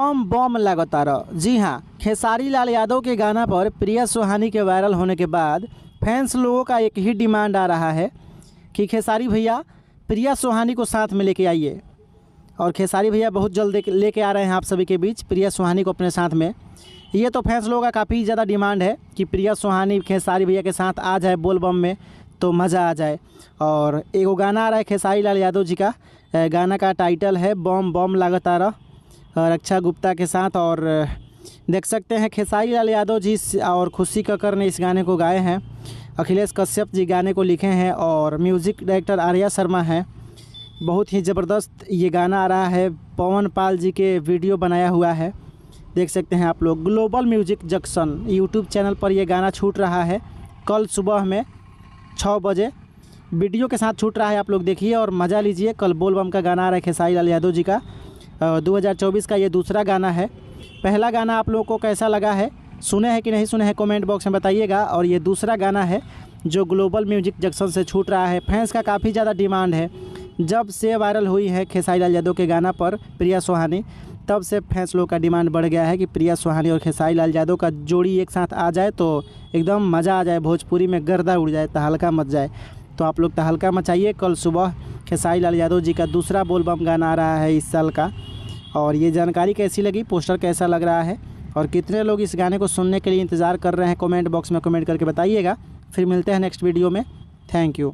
बम बम लगातार। जी हाँ, खेसारी लाल यादव के गाना पर प्रिया सुहानी के वायरल होने के बाद फैंस लोगों का एक ही डिमांड आ रहा है कि खेसारी भैया प्रिया सुहानी को साथ में लेके आइए। और खेसारी भैया बहुत जल्द लेके आ रहे हैं आप सभी के बीच प्रिया सुहानी को अपने साथ में। ये तो फैंस लोगों का काफ़ी ज़्यादा डिमांड है कि प्रिया सुहानी खेसारी भैया के साथ आ जाए बोल बम में, तो मज़ा आ जाए। और एक गाना आ रहा है खेसारी लाल यादव जी का, गाना का टाइटल है बम बम लगातार, रक्षा गुप्ता के साथ। और देख सकते हैं खेसारी लाल यादव जी और खुशी कक्कर ने इस गाने को गाए हैं। अखिलेश कश्यप जी गाने को लिखे हैं और म्यूज़िक डायरेक्टर आर्या शर्मा हैं। बहुत ही ज़बरदस्त ये गाना आ रहा है। पवन पाल जी के वीडियो बनाया हुआ है, देख सकते हैं आप लोग। Global music junction YouTube channel पर ये गाना छूट रहा है कल सुबह में 6 बजे, वीडियो के साथ छूट रहा है। आप लोग देखिए और मज़ा लीजिए। कल बोल बम का गाना आ रहा है खेसारी लाल यादव जी का। 2024 का ये दूसरा गाना है। पहला गाना आप लोगों को कैसा लगा है, सुने हैं कि नहीं सुने हैं, कमेंट बॉक्स में बताइएगा। और ये दूसरा गाना है जो ग्लोबल म्यूजिक जंक्शन से छूट रहा है। फैंस का काफ़ी ज़्यादा डिमांड है। जब से वायरल हुई है खेसारी लाल यादव के गाना पर प्रिया सुहानी, तब से फैंस लोग का डिमांड बढ़ गया है कि प्रिया सुहानी और खेसारी लाल यादव का जोड़ी एक साथ आ जाए तो एकदम मज़ा आ जाए, भोजपुरी में गर्दा उड़ जाए, तहलका मच जाए। तो आप लोग तहलका मचाइए। कल सुबह खेसारी लाल यादव जी का दूसरा बोल बम गाना आ रहा है इस साल का। और ये जानकारी कैसी लगी, पोस्टर कैसा लग रहा है और कितने लोग इस गाने को सुनने के लिए इंतज़ार कर रहे हैं, कमेंट बॉक्स में कमेंट करके बताइएगा। फिर मिलते हैं नेक्स्ट वीडियो में। Thank you.